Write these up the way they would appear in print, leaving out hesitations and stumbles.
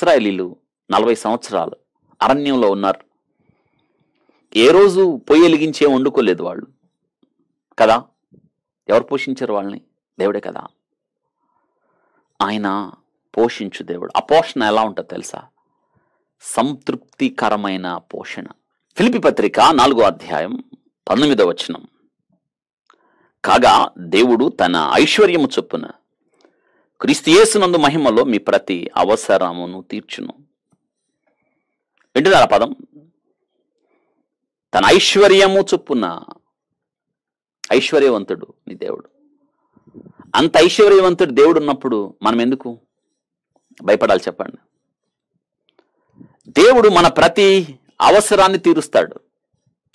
ఇశ్రాయేలీలు 40 సంవత్సరాలు అరణ్యంలో ఉన్నారు. ఏ రోజు పొయ్యి వెలిగించే వండుకోలేదు వాళ్ళు కదా. ఎవరు పోషించారు వాళ్ళని? దేవుడే కదా. ఆయన పోషించు దేవుడు. ఆ పోషణ ఎలా ఉంటుందో తెలుసా? సంతృప్తికరమైన పోషణ. ఫిలిప్పీ పత్రిక 4వ అధ్యాయం 19వ వచనం. కాగా దేవుడు తన ఐశ్వర్యము చొప్పున క్రీస్తు యేసునందు మహిమలో మీ ప్రతి అవసరమును తీర్చును. వింటున్నారా పదం? తన ఐశ్వర్యము చొప్పున. ఐశ్వర్యవంతుడు నీ దేవుడు. అంత ఐశ్వర్యవంతుడు దేవుడు ఉన్నప్పుడు మనం ఎందుకు భయపడాలి చెప్పండి? దేవుడు మన ప్రతి అవసరాన్ని తీరుస్తాడు.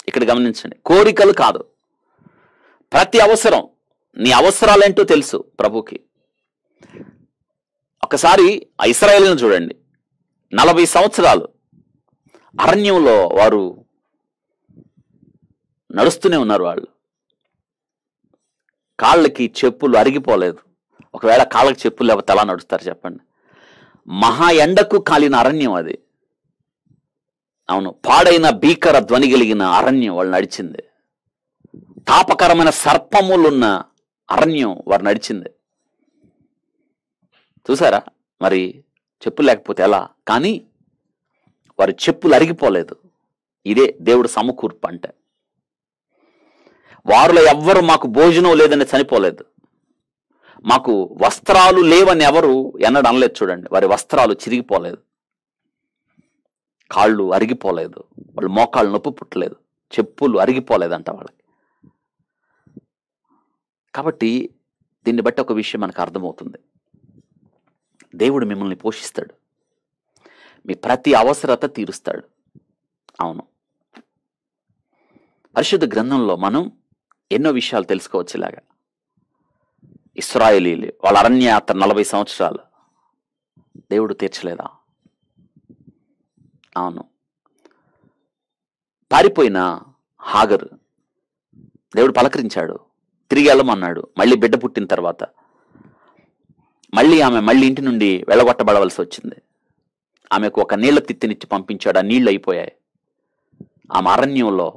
ఇక్కడ గమనించండి, కోరికలు కాదు, ప్రతి అవసరం. నీ అవసరాలేంటో తెలుసు ప్రభుకి. ఒకసారి ఆ ఇశ్రాయేలును చూడండి. 40 సంవత్సరాలు అరణ్యంలో వారు నడుస్తూనే ఉన్నారు. వాళ్ళు కాళ్ళకి చెప్పులు అరిగిపోలేదు. ఒకవేళ కాళ్ళకి చెప్పులు లేకపోతే ఎలా నడుస్తారు చెప్పండి? మహా ఎండకు కాలిన అరణ్యం అది. అవును, పాడైన భీకర ధ్వని కలిగిన అరణ్యం వాళ్ళు నడిచింది. తాపకరమైన సర్పములున్న అరణ్యం వారు నడిచింది. చూసారా? మరి చెప్పులు లేకపోతే ఎలా? కానీ వారి చెప్పులు అరిగిపోలేదు. ఇదే దేవుడు సమకూర్పు అంటే. వారిలో ఎవ్వరు మాకు భోజనం లేదని చనిపోలేదు, మాకు వస్త్రాలు లేవని ఎవరు ఎన్నడూ అనలేదు. చూడండి, వారి వస్త్రాలు చిరిగిపోలేదు, కాళ్ళు అరిగిపోలేదు, వాళ్ళు మోకాళ్ళు నొప్పి పుట్టలేదు, చెప్పులు అరిగిపోలేదంట వాళ్ళకి. కాబట్టి దీన్ని బట్టి ఒక విషయం మనకు అర్థమవుతుంది. దేవుడు మిమ్మల్ని పోషిస్తాడు, మీ ప్రతి అవసరత తీరుస్తాడు. అవును, పరిశుద్ధ గ్రంథంలో మనం ఎన్నో విషయాలు తెలుసుకోవచ్చు. ఇలాగా ఇశ్రాయేలీలు వాళ్ళ అరణ్యయాత్ర 40 సంవత్సరాలు దేవుడు తీర్చలేదా? అవును, పారిపోయిన హాగరు దేవుడు పలకరించాడు, తిరిగి వెళ్ళమన్నాడు. మళ్ళీ బిడ్డ పుట్టిన తర్వాత ఆమె ఇంటి నుండి వెళ్ళగొట్టబడవలసి వచ్చింది. ఆమెకు ఒక నీళ్ల తిత్తినిచ్చి పంపించాడు. ఆ నీళ్లు అయిపోయాయి. ఆమె అరణ్యంలో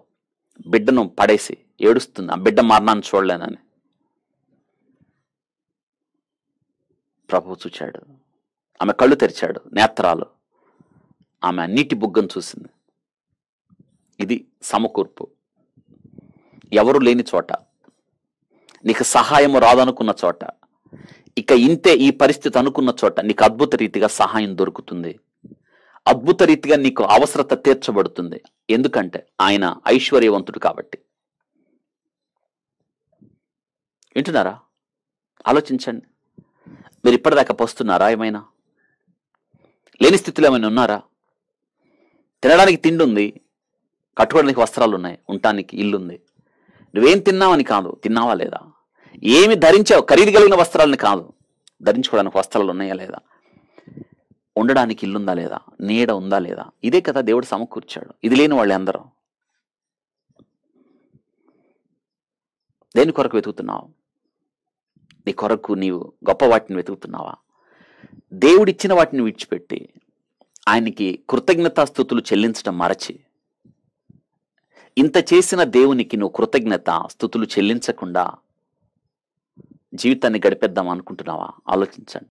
బిడ్డను పడేసి ఏడుస్తుంది, ఆ బిడ్డ మరణాన్ని చూడలేనని. ప్రభువు చూచాడు, ఆమె కళ్ళు తెరిచాడు, నేత్రాలు. ఆమె నీటి బుగ్గను చూసింది. ఇది సమకూర్పు. ఎవరు లేని చోట, నీకు సహాయము రాదనుకున్న చోట, ఇక ఇంతే ఈ పరిస్థితి అనుకున్న చోట నీకు అద్భుత రీతిగా సహాయం దొరుకుతుంది. అద్భుత రీతిగా నీకు అవసరత తీర్చబడుతుంది. ఎందుకంటే ఆయన ఐశ్వర్యవంతుడు కాబట్టి. వింటున్నారా? ఆలోచించండి. మీరు ఇప్పటిదాకా పోస్తున్నారా? ఏమైనా లేని స్థితిలో ఏమైనా ఉన్నారా? తినడానికి తిండి ఉంది, కట్టుకోవడానికి వస్త్రాలు ఉన్నాయి, ఉండటానికి ఇల్లు ఉంది. నువ్వేం తిన్నావని కాదు, తిన్నావా లేదా? ఏమి ధరించావు, ఖరీదు కలిగిన వస్త్రాలని కాదు, ధరించుకోవడానికి వస్త్రాలు ఉన్నాయా లేదా, ఉండడానికి ఇల్లుందా లేదా, నీడ ఉందా లేదా? ఇదే కదా దేవుడు సమకూర్చాడు. ఇది లేని వాళ్ళు అందరూ దేని కొరకు వెతుకుతున్నావు? నీ కొరకు నీవు గొప్ప వాటిని వెతుకుతున్నావా? దేవుడిచ్చిన వాటిని విడిచిపెట్టి ఆయనకి కృతజ్ఞతాస్తుతులు చెల్లించడం మరచి, ఇంత చేసిన దేవునికి నువ్వు కృతజ్ఞత స్తుతులు చెల్లించకుండా జీవితాన్ని గడిపేద్దాం అనుకుంటున్నావా? ఆలోచించండి.